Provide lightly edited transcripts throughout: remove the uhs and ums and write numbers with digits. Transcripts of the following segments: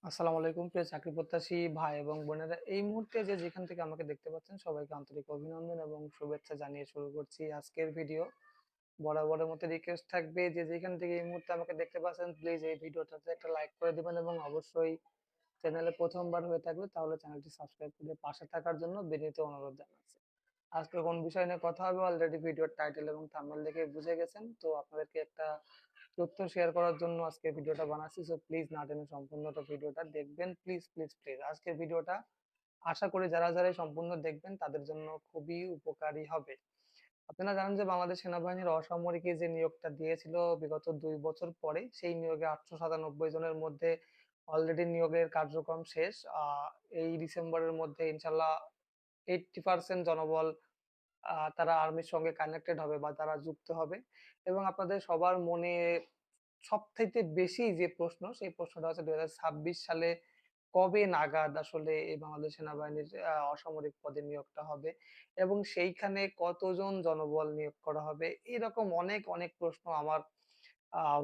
আসসালামু আলাইকুম প্রিয় চাকরি প্রত্যাশী ভাই এবং বোনেরা, এই মুহূর্তে যে যেখান থেকে আমাকে দেখতে পাচ্ছেন সবাইকে আন্তরিক অভিনন্দন এবং শুভেচ্ছা জানিয়ে শুরু করছি আজকের ভিডিও। বরাবরের মতো রিকোয়েস্ট থাকবে, যে যেখান থেকে এই মুহূর্তে আমাকে দেখতে পাচ্ছেন প্লিজ এই ভিডিওটাতে একটা লাইক করে দিবেন এবং অবশ্যই চ্যানেলে প্রথমবার হয়ে থাকলে তাহলে চ্যানেলটি সাবস্ক্রাইব করে পাশে থাকার জন্য বিনীত অনুরোধ জানাচ্ছি। আজকে কোন বিষয় নিয়ে কথা হবে অলরেডি ভিডিওর টাইটেল এবং থাম্বনেল দেখে বুঝে গেছেন। তো আপনাদেরকে একটা তথ্য শেয়ার করার জন্য আজকে ভিডিওটা বানাচ্ছি। সো প্লিজ না টেনে সম্পূর্ণটা ভিডিওটা দেখবেন, প্লিজ প্লিজ প্লিজ। আজকের ভিডিওটা আশা করি যারা যারা সম্পূর্ণ দেখবেন তাদের জন্য খুবই উপকারী হবে। আপনারা জানেন যে বাংলাদেশ সেনাবাহিনীর অসামরিক যে নিয়োগটা দিয়েছিল বিগত ২ বছর পরে, সেই নিয়োগে ৮৯৭ জনের মধ্যে অলরেডি নিয়োগের কার্যক্রম শেষ। এই ডিসেম্বরের মধ্যে ইনশাল্লাহ 80% জনবল তারা আর্মির সঙ্গে কানেক্টেড হবে বা তারা যুক্ত হবে। এবং আপনাদের সবার মনে সবচাইতে বেশি যে প্রশ্ন, সেই প্রশ্নটা হচ্ছে ২০২৬ সালে কবে নাগাদ আসলে এই বাংলাদেশ সেনাবাহিনীর অসামরিক পদে নিয়োগটা হবে এবং সেইখানে কতজন জনবল নিয়োগ করা হবে? এরকম অনেক, অনেক প্রশ্ন আমার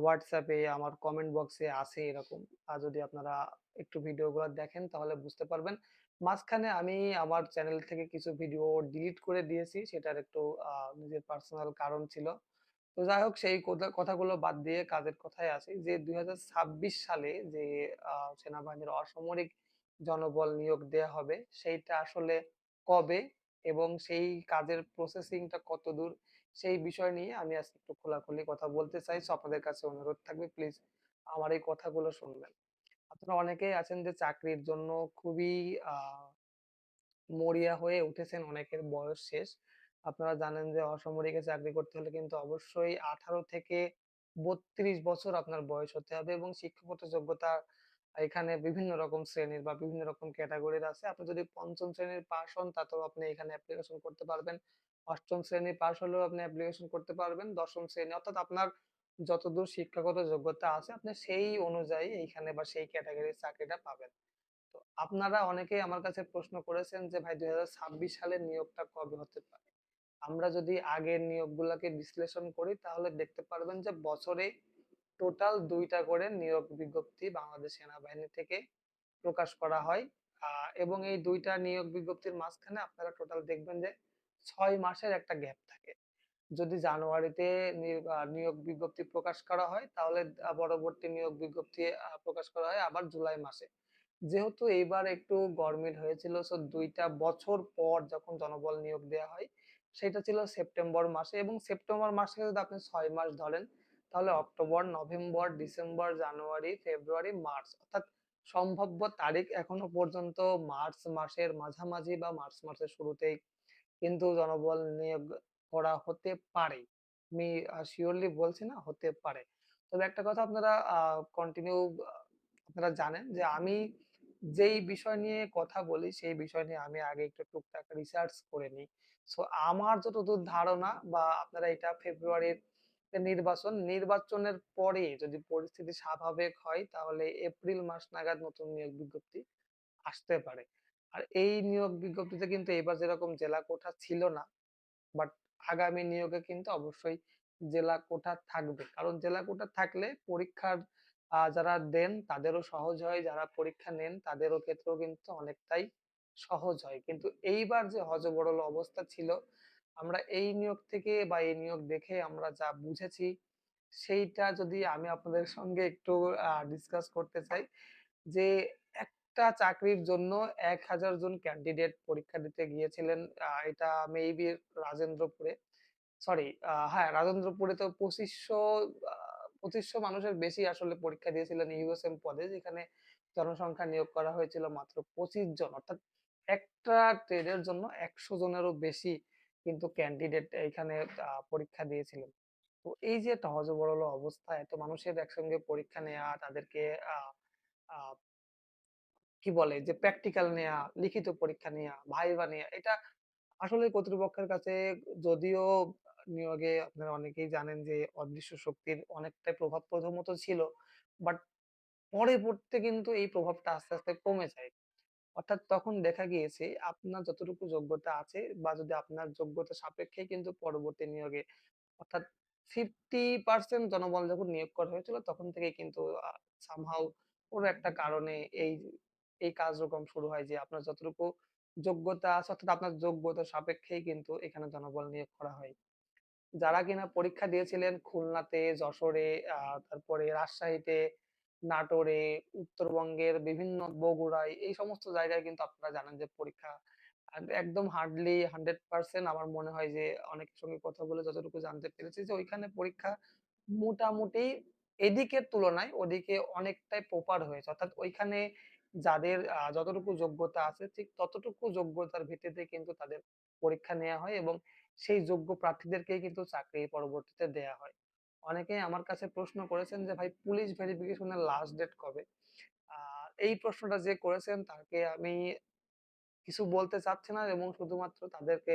WhatsApp এ আমার কমেন্ট বক্সে আছে এরকম। যদি আপনারা একটু ভিডিওগুলো দেখেন তাহলে বুঝতে পারবেন। মাঝখানে আমি আমার চ্যানেল থেকে কিছু ভিডিও ডিলিট করে দিয়েছি। সেটার একটু নিজের পার্সোনাল কারণ ছিল। তো যাই হোক, সেই কথাগুলো বাদ দিয়ে কাজের কথায় আসি, যে ২০২৬ সালে যে সেনাবাহিনীর অসামরিক জনবল নিয়োগ দেয়া হবে সেইটা আসলে কবে এবং সেই কাজের প্রসেসিংটা কতদূর, সেই বিষয় নিয়ে আমি আজকে একটু খোলাখুলি কথা বলতে চাই। সো আপনাদের কাছে অনুরোধ থাকবে প্লিজ আমার এই কথাগুলো শুনবেন। আপনারা অনেকেই আছেন যে চাকরির জন্য খুবই আহ মরিয়া হয়ে উঠেছেন, অনেকের বয়স শেষ। আপনারা জানেন যে অসামরিকে চাকরি করতে হলে কিন্তু অবশ্যই 18 থেকে 32 বছর আপনার বয়স হতে হবে এবং শিক্ষাগত যোগ্যতা এখানে বিভিন্ন রকম শ্রেণীর বা বিভিন্ন রকম ক্যাটাগরির আছে। আপনি যদি পঞ্চম শ্রেণীর পাশ হন তাতেও আপনি এখানে অ্যাপ্লিকেশন করতে পারবেন। অষ্টম শ্রেণী পাশ হলেও আপনি অ্যাপ্লিকেশন করতে পারবেন। দশম শ্রেণী অর্থাৎ আপনার যতদূর শিক্ষাগত যোগ্যতা আছে আপনি সেই অনুযায়ী এইখানে বা সেই ক্যাটাগরির চাকরিটা পাবেন। তো আপনারা অনেকেই আমার কাছে প্রশ্ন করেছেন যে ভাই ২০২৬ সালের নিয়োগটা কবে হতে পারে? আমরা যদি আগের নিয়োগগুলাকে বিশ্লেষণ করি তাহলে দেখতে পারবেন যে বছরে টোটাল ২টা করে নিয়োগ বিজ্ঞপ্তি বাংলাদেশ সেনাবাহিনী থেকে প্রকাশ করা হয়। এবং এই ২টা নিয়োগ বিজ্ঞপ্তির মাঝখানে আপনারা টোটাল দেখবেন যে ৬ মাসের একটা গ্যাপ থাকে। যদি জানুয়ারিতে নিয়োগ বিজ্ঞপ্তি প্রকাশ করা হয় তাহলে পরবর্তী নিয়োগ বিজ্ঞপ্তি প্রকাশ করা হয় আবার জুলাই মাসে। যেহেতু এইবার একটু গরমিল হয়েছিল, সো ২টা বছর পর যখন জনবল নিয়োগ দেয়া হয় সেটা ছিল সেপ্টেম্বর মাসে এবং সেপ্টেম্বর মাস থেকে যদি আপনি ৬ মাস ধরেন তাহলে অক্টোবর, নভেম্বর, ডিসেম্বর, জানুয়ারি, ফেব্রুয়ারি, মার্চ অর্থাৎ সম্ভাব্য তারিখ এখনো পর্যন্ত মার্চ মাসের মাঝামাঝি বা মার্চ মাসের শুরুতেই কিন্তু জনবল নিয়োগ করা হতে পারে। আমি সিউরলি বলছি না, হতে পারে। তবে একটা কথা আপনারা কন্টিনিউ আপনারা জানেন যে আমি যেই বিষয় নিয়ে কথা বলি সেই বিষয় নিয়ে আমি আগে একটু টুকটাক রিসার্চ করে নিই। সো আমার যতদূর ধারণা, বা আপনারা এটা ফেব্রুয়ারির নির্বাচনের পরে যদি পরিস্থিতি স্বাভাবিক হয় তাহলে এপ্রিল মাস নাগাদ নতুন নিয়োগ বিজ্ঞপ্তি আসতে পারে। আর এই নিয়োগ বিজ্ঞপ্তিতে কিন্তু এবার যেরকম জেলা কোঠা ছিল না, বাট আগামী নিয়োগে কিন্তু অবশ্যই জেলা কোটা থাকবে। কারণ জেলা কোটা থাকলে পরীক্ষার যারা দেন তাদেরও সহজ হয়, যারা পরীক্ষা নেন তাদেরও ক্ষেত্রেও কিন্তু অনেকটাই সহজ হয়। কিন্তু এইবার যে হযবরল অবস্থা ছিল, আমরা এই নিয়োগ থেকে বা এই নিয়োগ দেখে আমরা যা বুঝেছি সেইটা যদি আমি আপনাদের সঙ্গে একটু ডিসকাস করতে চাই, যে একটা চাকরির জন্য ১,০০০ জন ক্যান্ডিডেট পরীক্ষা দিতে গিয়েছিলেন। এটা মেবি রাজেন্দ্রপুরে। সরি, হ্যাঁ, রাজেন্দ্রপুরে তো ২৫০০ মানুষের বেশি আসলে পরীক্ষা দিয়েছিলেন ইউএসএম পদে, যেখানে জনসংখ্যা নিয়োগ করা হয়েছিল মাত্র ২৫ জন। অর্থাৎ একটা ট্রেডের জন্য ১০০ জনেরও বেশি কিন্তু ক্যান্ডিডেট এইখানে পরীক্ষা দিয়েছিলেন। তো এই যে একটা হযবরল অবস্থা, এত মানুষের একসঙ্গে পরীক্ষা নেয়া, তাদেরকে আ আ কি বলে যে প্র্যাকটিক্যাল নেয়া, লিখিত পরীক্ষা নেয়া, ভাইভা নেয়া, এটা আসলে কর্তৃপক্ষের কাছে, যদিও নিয়োগে আপনারা অনেকেই জানেন যে অদৃশ্য শক্তির অনেকটাই প্রভাব প্রথমত ছিল, বাট পরবর্তীতে কিন্তু এই প্রভাবটা আস্তে আস্তে কমে যায়। অর্থাৎ তখন দেখা গিয়েছে আপনার যতটুকু যোগ্যতা আছে বা যদি আপনার যোগ্যতা সাপেক্ষে কিন্তু পরবর্তী নিয়োগে, অর্থাৎ 50% জনবল যখন নিয়োগ করা হয়েছিল তখন থেকে কিন্তু সামহাউ কোনো একটা কারণে এই এই কার্যক্রম শুরু হয় যে আপনার যতটুকু যোগ্যতা আছে অর্থাৎ আপনার যোগ্যতা সাপেক্ষেই কিন্তু এখানে জনবল নিয়োগ করা হয়। যারা কিনা পরীক্ষা দিয়েছিলেন খুলনাতে, যশোরে, তারপরে রাজশাহীতে, নাটোরে, উত্তরবঙ্গের বিভিন্ন বগুড়ায় এই সমস্ত জায়গায় কিন্তু আপনারা জানেন যে পরীক্ষা একদম হার্ডলি 100% আমার মনে হয় যে অনেকের সঙ্গে কথা বলে যতটুকু জানতে পেরেছি যে ওইখানে পরীক্ষা মোটামুটি এদিকের তুলনায় ওদিকে অনেকটাই প্রপার হয়েছে। অর্থাৎ ওইখানে যাদের যতটুকু যোগ্যতা আছে ঠিক ততটুকু যোগ্যতার ভিত্তিতে কিন্তু তাদের পরীক্ষা নেয়া হয় এবং সেই যোগ্য প্রার্থীদেরকেই কিন্তু চাকরি পরবর্তীতে দেয়া হয়। অনেকেই আমার কাছে প্রশ্ন করেছেন যে ভাই পুলিশ ভেরিফিকেশন এর লাস্ট ডেট কবে? আ এই প্রশ্নটা যে করেছেন তাকে আমি কিছু বলতে চাচ্ছি না এবং শুধুমাত্র তাদেরকে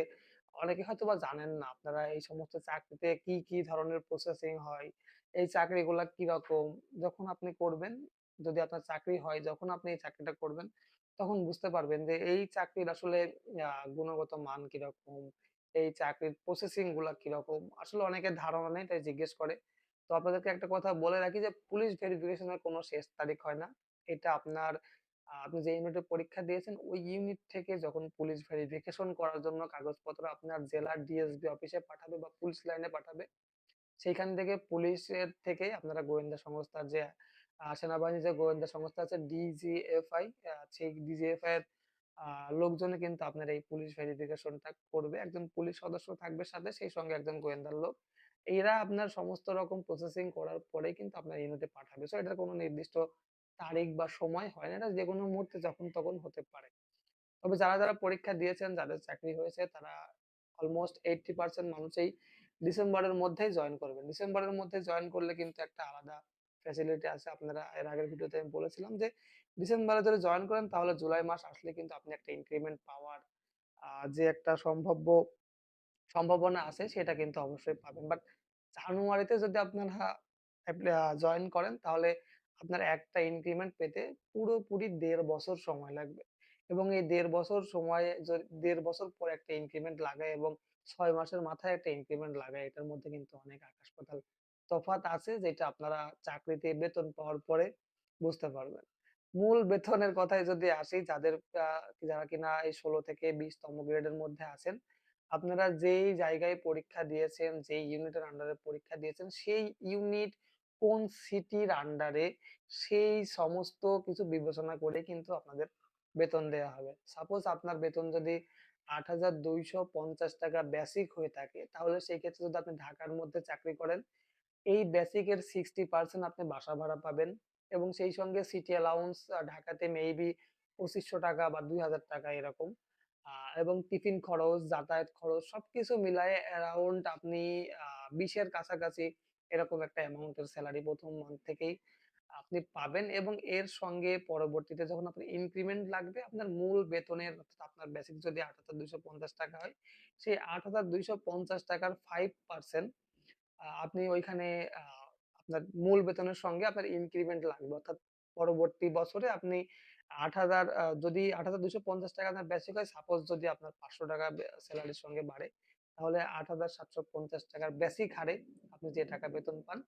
অনেকে হয়তোবা জানেন না আপনারা এই সমস্ত চাকরিতে কি, কি ধরনের প্রসেসিং হয়, এই চাকরিগুলা কিরকম। যখন আপনি করবেন, যদি আপনার চাকরি হয়, যখন আপনি এই চাকরিটা করবেন, তখন বুঝতে পারবেন যে এই চাকরির আসলে গুণগত মান কিরকম, এই চাকরির প্রসেসিং গুলা কিরকম। আসলে অনেকের ধারণা নেই তাই জিজ্ঞেস করে। তো আপনাদেরকে একটা কথা বলে রাখি যে পুলিশ ভেরিফিকেশন এর কোনো শেষ তারিখ হয় না। এটা আপনার আপনি যে ইউনিটে পরীক্ষা দিয়েছেন ওই ইউনিট থেকে যখন পুলিশ ভেরিফিকেশন করার জন্য কাগজপত্র আপনার জেলার ডিএসপি অফিসে পাঠাবে বা পুলিশ লাইনে পাঠাবে, সেইখান থেকে পুলিশের থেকে আপনারা গোয়েন্দা সংস্থার যে সেনাবাহিনীর যে গোয়েন্দা সংস্থা আছে ডিজিএফআই, সেই ডিজিএফআই এর লোকজনই কিন্তু আপনার এই পুলিশ ভেরিফিকেশনটা করবে। একজন পুলিশ সদস্য থাকবে সাথে, সেই সঙ্গে একজন গোয়েন্দার লোক। এরা আপনার সমস্ত রকম প্রসেসিং করার পরেই কিন্তু আপনার ইউনিটে পাঠাবে। সো এটার কোনো নির্দিষ্ট তারিখ বা সময় হয় না। এটা যেকোনো মুহূর্তে যখন তখন হতে পারে। তবে যারা পরীক্ষা দিয়েছেন, যাদের চাকরি হয়েছে তারা অলমোস্ট 80% মানুষই ডিসেম্বরের মধ্যেই জয়েন করবেন। ডিসেম্বরের মধ্যে জয়েন করলে কিন্তু একটা আলাদা ফ্যাসিলিটি আছে। আপনারা এর আগের ভিডিওতে আমি বলেছিলাম যে ডিসেম্বরে যদি জয়েন করেন তাহলে জুলাই মাস আসলে কিন্তু আপনি একটা ইনক্রিমেন্ট পাওয়ার যে একটা সম্ভাবনা আছে সেটা কিন্তু অবশ্যই পাবেন। বাট জানুয়ারিতে যদি আপনারা জয়েন করেন তাহলে আপনার একটা ইনক্রিমেন্ট পেতে পুরোপুরি ১.৫ বছর সময় লাগবে। এবং এই ১.৫ বছর সময়ে ১.৫ বছর পরে একটা ইনক্রিমেন্ট লাগায় এবং ৬ মাসের মাথায় একটা ইনক্রিমেন্ট লাগায় এটার মধ্যে কিন্তু অনেক আকাশ পাতাল তফাৎ আছে যেটা আপনারা চাকরিতে বেতন পাওয়ার পরে বুঝতে পারবেন। মূল বেতনের কথায় যদি আসি আ যারা কিনা এই ১৬ থেকে ২০ তম গ্রেডের মধ্যে আছেন, আপনারা যেই জায়গায় পরীক্ষা দিয়েছেন, যেই ইউনিটের আন্ডারে পরীক্ষা দিয়েছেন, সেই ইউনিট কোন সিটির আন্ডারে সেই সমস্ত কিছু বিবেচনা করে কিন্তু আপনাদের বেতন দেয়া হবে। সাপোজ আপনার বেতন যদি ৳৮,২৫০ বেসিক হয়ে থাকে, তাহলে সেই ক্ষেত্রে যদি আপনি ঢাকার মধ্যে চাকরি করেন এই বেসিক এর 60% আপনি বাসা ভাড়া পাবেন এবং সেই সঙ্গে সিটি অ্যালাউন্স ঢাকাতে মেবি ৳২৫০০ বা ৳২,০০০ এরকম। আ এবং টিফিন খরচ, যাতায়াত খরচ সবকিছু মিলায়ে অ্যারাউন্ড আপনি ২০ এর কাছাকাছি এরকম একটা অ্যামাউন্ট এর সেলারি ১ম মান্থ থেকেই আপনি পাবেন এবং এর সঙ্গে পরবর্তীতে যখন আপনার ইনক্রিমেন্ট লাগবে আপনার মূল বেতনের অর্থাৎ আপনার বেসিক যদি ৳৮,২৫০ হয়, সেই ৳৮,২৫০ র 5% আপনি ওইখানে আ আপনার মূল বেতনের সঙ্গে আপনার ইনক্রিমেন্ট লাগবে। অর্থাৎ পরবর্তী বছরে আপনি ৮,০০০ যদি ৳৮,২৫০ আপনার বেসিক হয়, সাপোজ যদি আপনার ৳৫০০ সেলারির সঙ্গে বাড়ে, তাহলে ৳৮,৭৫০ র বেসিক হারে আপনি যে টাকা বেতন পান,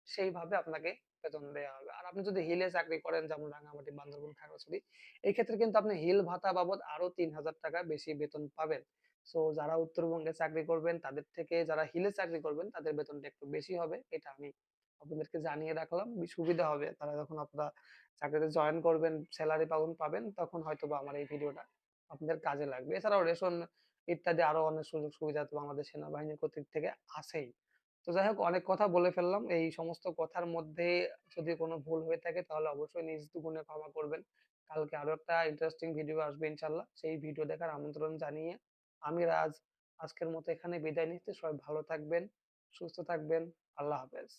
সেইভাবে আপনাকে বেতন দেয়া হবে। আর আপনি যদি হিলে চাকরি করেন যেমন রাঙামাটি, বান্দরবন, খাগড়াছড়ি, এই ক্ষেত্রে কিন্তু আপনি হিল ভাতা বাবদ আরো ৳৩,০০০ বেশি বেতন পাবেন। সো যারা উত্তরবঙ্গে চাকরি করবেন তাদের থেকে যারা হিলে চাকরি করবেন তাদের বেতনটা একটু বেশি হবে। এটা আমি আপনাদেরকে জানিয়ে রাখলাম। সুবিধা হবে। তারা যখন আপনারা চাকরিতে জয়েন করবেন, সেলারি পাবেন তখন হয়তোবা আমার এই ভিডিওটা আপনাদের কাজে লাগবে। এছাড়াও রেশন ইত্যাদি আরো অনেক সুযোগ সুবিধা তো বাংলাদেশ সেনাবাহিনীর কর্তৃক থেকে আছেই। তো যাই হোক অনেক কথা বলে ফেললাম। এই সমস্ত কথার মধ্যে যদি কোনো ভুল হয়ে থাকে তাহলে অবশ্যই নিজ দুগুণে ক্ষমা করবেন। কালকে আরো একটা ইন্টারেস্টিং ভিডিও আসবে ইনশাআল্লাহ। সেই ভিডিও দেখার আমন্ত্রণ জানিয়ে আমি রাজ আজকের মতো এখানে বিদায় নিচ্ছি। সবাই ভালো থাকবেন, সুস্থ থাকবেন। আল্লাহ হাফেজ।